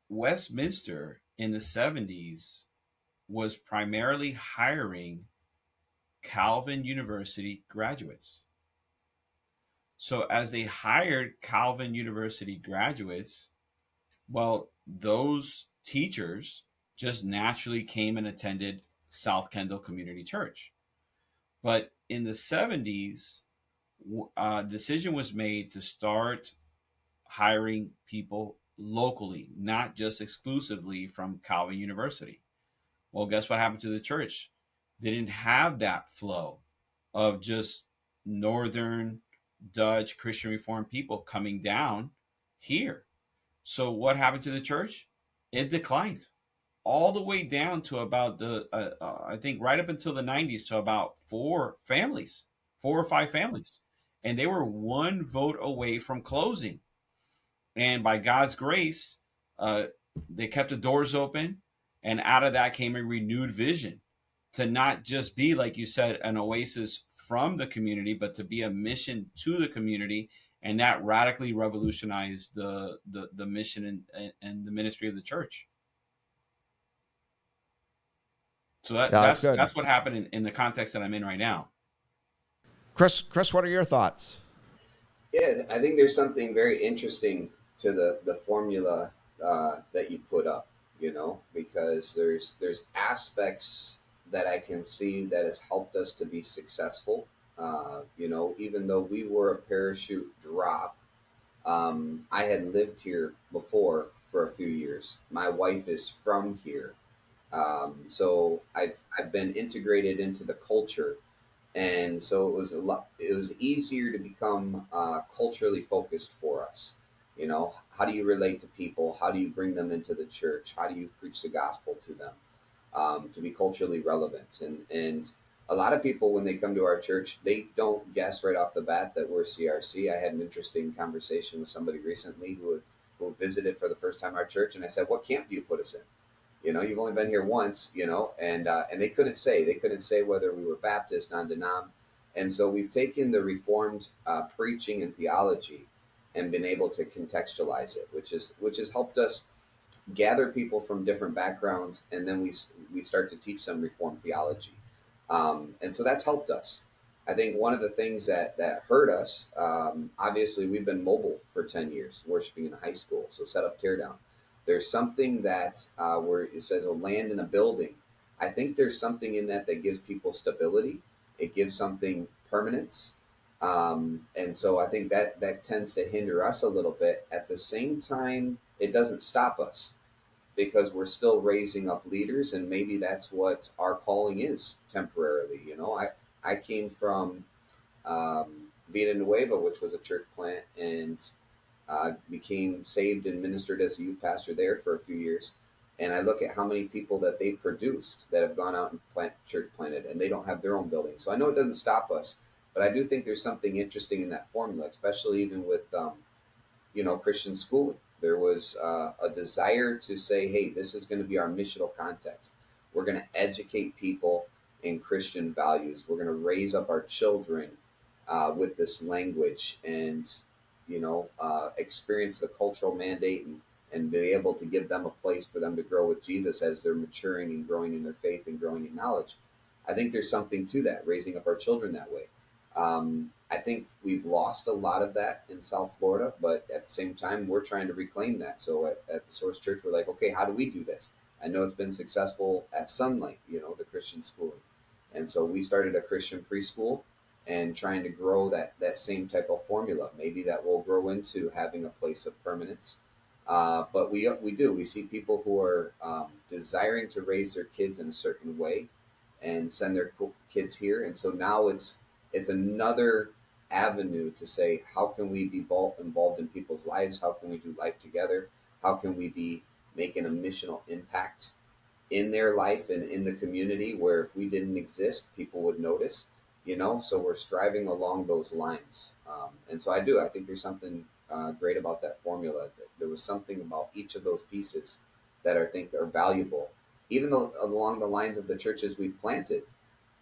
Westminster in the 70s was primarily hiring Calvin University graduates. So as they hired Calvin University graduates, well, those teachers just naturally came and attended South Kendall Community Church. But in the 70s, a decision was made to start hiring people locally, not just exclusively from Calvin University. Well, guess what happened to the church? They didn't have that flow of just Northern Dutch Christian Reformed people coming down here. So what happened to the church? It declined all the way down to about I think right up until the 90s to about four or five families. And they were one vote away from closing. And by God's grace, uh, they kept the doors open. And out of that came a renewed vision to not just be, like you said, an oasis from the community, but to be a mission to the community. And that radically revolutionized the mission and the ministry of the church. So That's good. that's what happened in the context that I'm in right now. Chris, what are your thoughts? Yeah, I think there's something very interesting to the formula that you put up, because there's aspects that I can see that has helped us to be successful. Even though we were a parachute drop, I had lived here before for a few years. My wife is from here, so I've been integrated into the culture, and so it was a lot. It was easier to become culturally focused for us. How do you relate to people? How do you bring them into the church? How do you preach the gospel to them, to be culturally relevant? And a lot of people, when they come to our church, they don't guess right off the bat that we're CRC. I had an interesting conversation with somebody recently who visited for the first time our church, and I said, "What camp do you put us in? You've only been here once, and they couldn't say whether we were Baptist, non-denom, and so we've taken the Reformed preaching and theology and been able to contextualize it, which has helped us gather people from different backgrounds, and then we start to teach them Reformed theology, and so that's helped us. I think one of the things that hurt us, obviously, we've been mobile for 10 years, worshiping in a high school, so set up, tear down. There's something that where it says a land in a building. I think there's something in that gives people stability. It gives something permanence. And so I think that tends to hinder us a little bit. At the same time, it doesn't stop us because we're still raising up leaders, and maybe that's what our calling is temporarily. I came from Vida Nueva, which was a church plant, and became saved and ministered as a youth pastor there for a few years. And I look at how many people that they produced that have gone out and church planted, and they don't have their own building. So I know it doesn't stop us, but I do think there's something interesting in that formula, especially even with, Christian schooling. There was a desire to say, hey, this is going to be our missional context. We're going to educate people in Christian values. We're going to raise up our children with this language and experience the cultural mandate and be able to give them a place for them to grow with Jesus as they're maturing and growing in their faith and growing in knowledge. I think there's something to that, raising up our children that way. I think we've lost a lot of that in South Florida, but at the same time, we're trying to reclaim that. So at the Source Church, we're like, okay, how do we do this? I know it's been successful at Sunlight, the Christian schooling. And so we started a Christian preschool and trying to grow that same type of formula. Maybe that will grow into having a place of permanence. But we see people who are desiring to raise their kids in a certain way and send their kids here. And so now it's another avenue to say, how can we be involved in people's lives? How can we do life together? How can we be making a missional impact in their life and in the community where if we didn't exist, people would notice, so we're striving along those lines. And so I think there's something great about that formula. There was something about each of those pieces that I think are valuable, even though along the lines of the churches we've planted.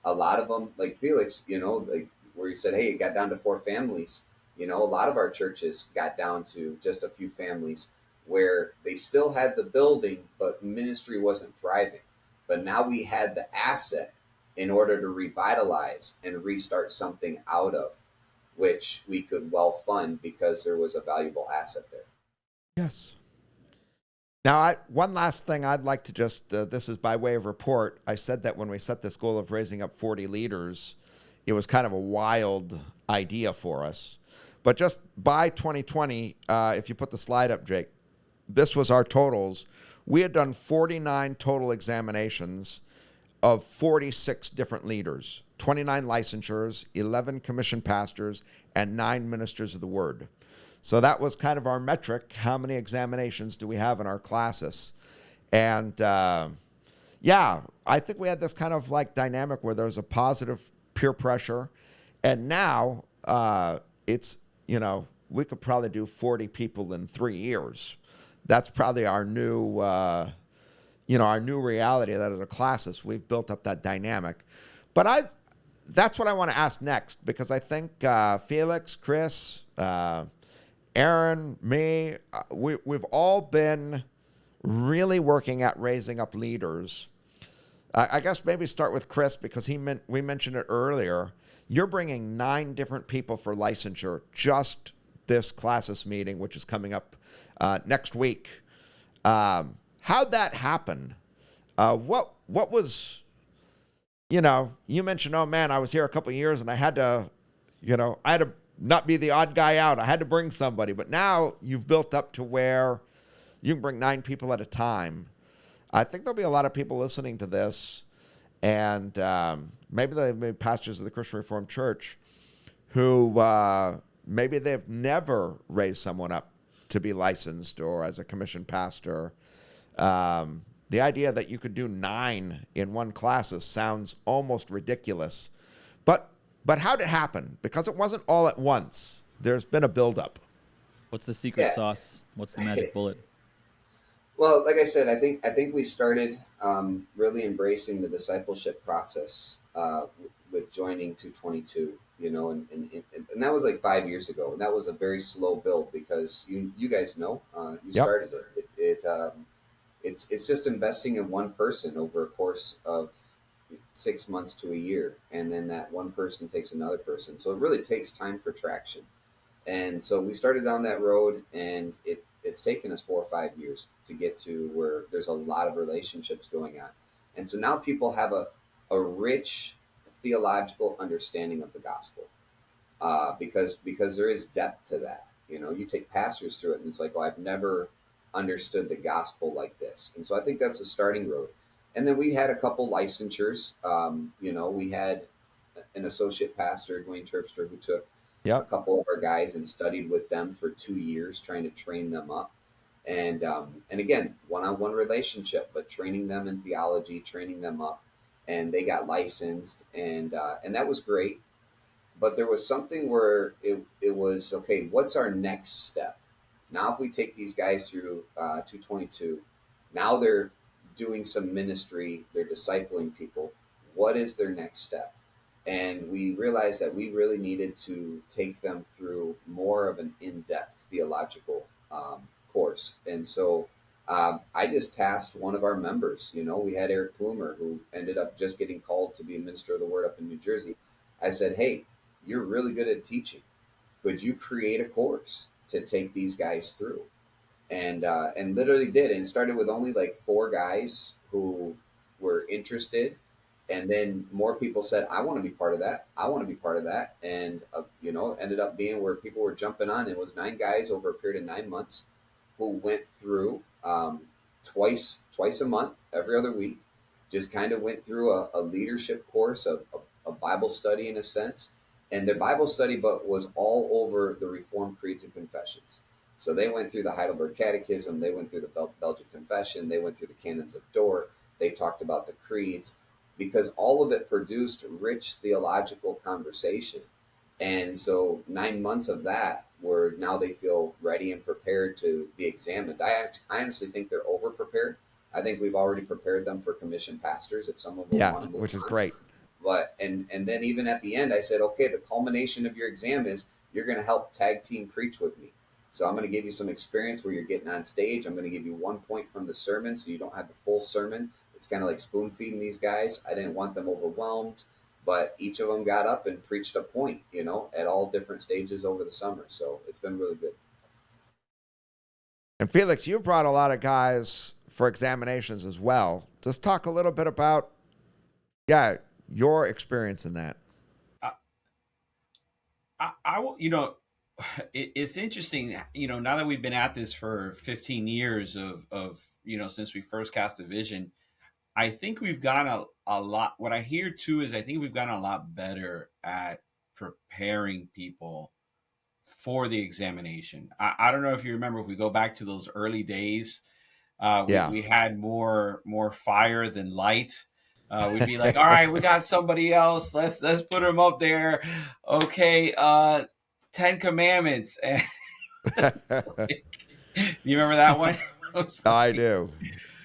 A lot of them, like Felix, like where he said, hey, it got down to 4 families. A lot of our churches got down to just a few families where they still had the building, but ministry wasn't thriving. But now we had the asset in order to revitalize and restart something out of, which we could well fund because there was a valuable asset there. Yes. Now, one last thing I'd like to just, this is by way of report. I said that when we set this goal of raising up 40 leaders, it was kind of a wild idea for us. But just by 2020, if you put the slide up, Jake, this was our totals. We had done 49 total examinations of 46 different leaders, 29 licensures, 11 commissioned pastors, and 9 ministers of the word. So that was kind of our metric. How many examinations do we have in our classes? And yeah, I think we had this kind of like dynamic where there was a positive peer pressure. And now it's, we could probably do 40 people in 3 years. That's probably our new, our new reality, that as a Classis, we've built up that dynamic. But that's what I want to ask next, because I think Felix, Chris, Aaron, me, we've all been really working at raising up leaders. I guess maybe start with Chris, because we mentioned it earlier. You're bringing 9 different people for licensure just this Classis meeting, which is coming up next week. How'd that happen? What was, you mentioned, oh man, I was here a couple of years and I had to not be the odd guy out. I had to bring somebody. But now you've built up to where you can bring 9 people at a time. I think there'll be a lot of people listening to this, and maybe they've been pastors of the Christian Reformed Church who maybe they've never raised someone up to be licensed or as a commissioned pastor. The idea that you could do 9 in one Classis sounds almost ridiculous. But how'd it happen? Because it wasn't all at once. There's been a buildup. What's the secret sauce? What's the magic bullet? Well, like I said, I think we started really embracing the discipleship process with joining 222, and that was like 5 years ago, and that was a very slow build because you guys know you Yep. started it. It's just investing in one person over a course of 6 months to a year, and then that one person takes another person. So it really takes time for traction. And so we started down that road, and it's taken us 4 or 5 years to get to where there's a lot of relationships going on. And so now people have a rich theological understanding of the gospel because there is depth to that. You take pastors through it, and it's like, oh, I've never understood the gospel like this. And so I think that's the starting road. And then we had a couple licensures. We had an associate pastor, Dwayne Terpstra, who took a couple of our guys and studied with them for 2 years, trying to train them up. And again, one-on-one relationship, but training them in theology, training them up, and they got licensed, and that was great. But there was something where it was, okay, what's our next step? Now, if we take these guys through 222, now they're doing some ministry, they're discipling people. What is their next step? And we realized that we really needed to take them through more of an in-depth theological course. And so I just tasked one of our members. We had Eric Plumer, who ended up just getting called to be a minister of the word up in New Jersey. I said, hey, you're really good at teaching. Could you create a course to take these guys through? And literally did. And started with only like 4 guys who were interested. And then more people said, I want to be part of that. I want to be part of that. And, ended up being where people were jumping on. It was 9 guys over a period of 9 months who went through twice a month, every other week, just kind of went through a leadership course, a Bible study in a sense. And their Bible study but was all over the Reformed creeds and confessions. So they went through the Heidelberg Catechism, they went through the Belgic Confession, they went through the Canons of Dort, they talked about the creeds, because all of it produced rich theological conversation. And so 9 months of that, where now they feel ready and prepared to be examined. I honestly think they're over-prepared. I think we've already prepared them for commission pastors if someone will Yeah, want to move which is on. great. But and then even at the end, I said, okay, the culmination of your exam is you're going to help tag team preach with me. So I'm going to give you some experience where you're getting on stage. I'm going to give you 1 point from the sermon, so you don't have the full sermon. It's kind of like spoon feeding these guys. I didn't want them overwhelmed, but each of them got up and preached a point, at all different stages over the summer. So it's been really good. And Felix, you've brought a lot of guys for examinations as well. Just talk a little bit about, your experience in that. I will, it's interesting, now that we've been at this for 15 years of since we first cast a vision, I think we've gotten a lot. What I hear too is I think we've gotten a lot better at preparing people for the examination. I don't know if you remember, if we go back to those early days, we had more fire than light. We'd be like, all right, we got somebody else. Let's put them up there. Okay, 10 Commandments. You remember that one? I do.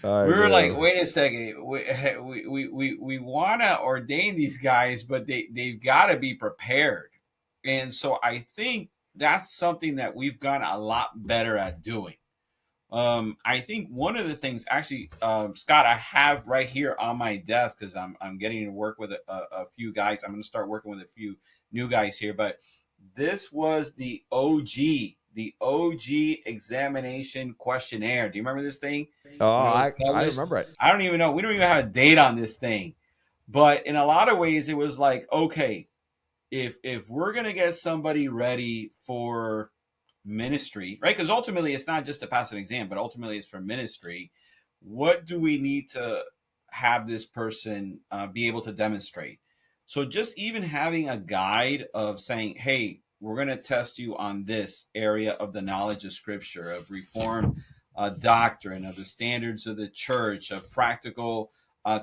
We were like, wait a second. We want to ordain these guys, but they've got to be prepared. And so I think that's something that we've gotten a lot better at doing. I think one of the things, actually, Scott, I have right here on my desk, because I'm getting to work with a few guys. I'm going to start working with a few new guys here, but this was the OG examination questionnaire. Do you remember this thing? Oh, I remember it. I don't even know. We don't even have a date on this thing, but in a lot of ways, it was like, okay, if we're going to get somebody ready for ministry, right? Because ultimately it's not just to pass an exam, but ultimately it's for ministry. What do we need to have this person be able to demonstrate? So just even having a guide of saying, hey, we're going to test you on this area of the knowledge of Scripture, of Reformed doctrine, of the standards of the church, of practical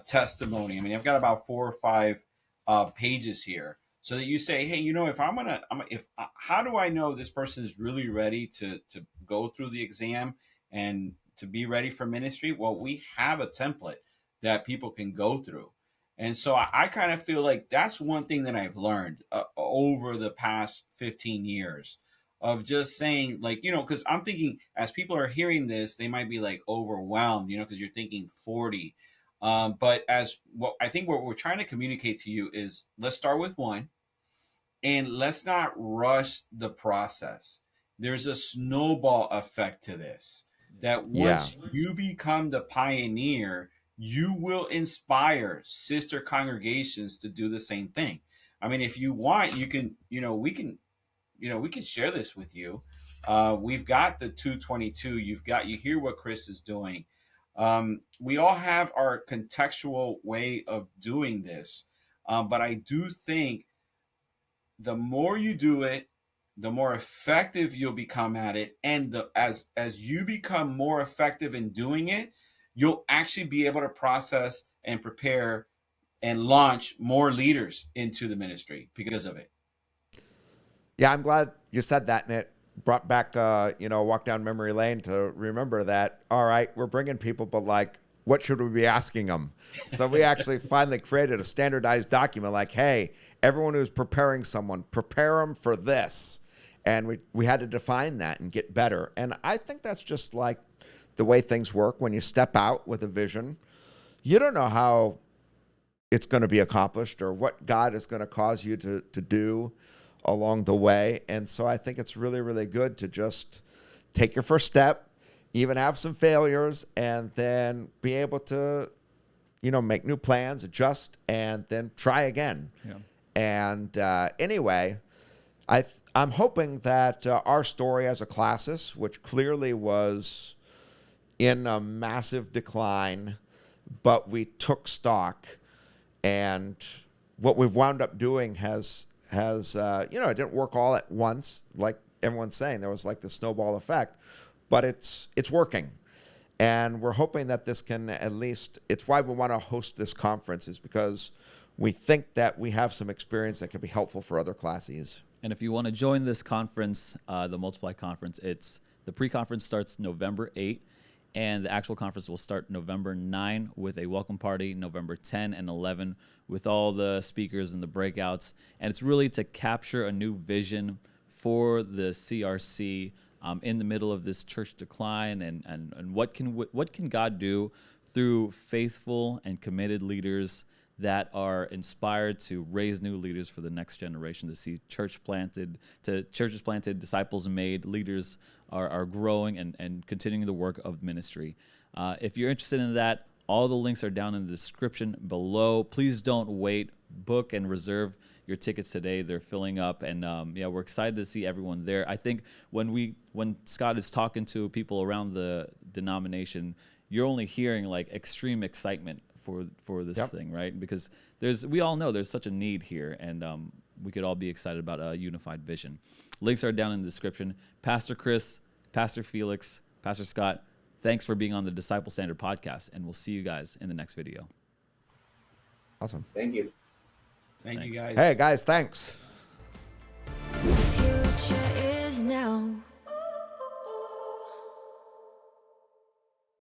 testimony. I mean, I've got about 4 or 5 pages here, so that you say, hey, how do I know this person is really ready to go through the exam and to be ready for ministry? Well, we have a template that people can go through. And so I kind of feel like that's one thing that I've learned over the past 15 years of just saying, like, because I'm thinking as people are hearing this, they might be like overwhelmed, because you're thinking 40. But what we're trying to communicate to you is, let's start with 1, and let's not rush the process. There's a snowball effect to this, that once you become the pioneer, you will inspire sister congregations to do the same thing. I mean, if you want, you can, we can share this with you. We've got the 222. You hear what Chris is doing. We all have our contextual way of doing this. But I do think the more you do it, the more effective you'll become at it. And as you become more effective in doing it, you'll actually be able to process and prepare and launch more leaders into the ministry because of it. Yeah, I'm glad you said that, and it brought back, walk down memory lane to remember that, all right, we're bringing people, but like, what should we be asking them? So we actually finally created a standardized document like, hey, everyone who's preparing someone, prepare them for this. And we had to define that and get better. And I think that's just like the way things work when you step out with a vision. You don't know how it's going to be accomplished or what God is going to cause you to do along the way. And so I think it's really, really good to just take your first step, even have some failures, and then be able to, make new plans, adjust, and then try again. Yeah. And anyway, I'm hoping that our story as a Classis, which clearly was in a massive decline, but we took stock, and what we've wound up doing has it didn't work all at once, like everyone's saying. There was like the snowball effect, but it's working. And we're hoping that this can at least, it's why we want to host this conference, is because we think that we have some experience that can be helpful for other classes. And if you want to join this conference, the Multiply Conference, the pre-conference starts November 8th. And the actual conference will start November 9 with a welcome party, November 10 and 11 with all the speakers and the breakouts. And it's really to capture a new vision for the CRC in the middle of this church decline, and what can God do through faithful and committed leaders that are inspired to raise new leaders for the next generation, to see churches planted, disciples made, leaders are growing and continuing the work of ministry. If you're interested in that, all the links are down in the description below. Please don't wait. Book and reserve your tickets today. They're filling up, and we're excited to see everyone there. I think when Scott is talking to people around the denomination, you're only hearing like extreme excitement for this thing, right? Because we all know there's such a need here, and we could all be excited about a unified vision. Links are down in the description. Pastor Chris, Pastor Felix, Pastor Scott, thanks for being on the Disciple Standard podcast, and we'll see you guys in the next video. Awesome. Thank you. Thank you, guys. Hey, guys, thanks. The future is now.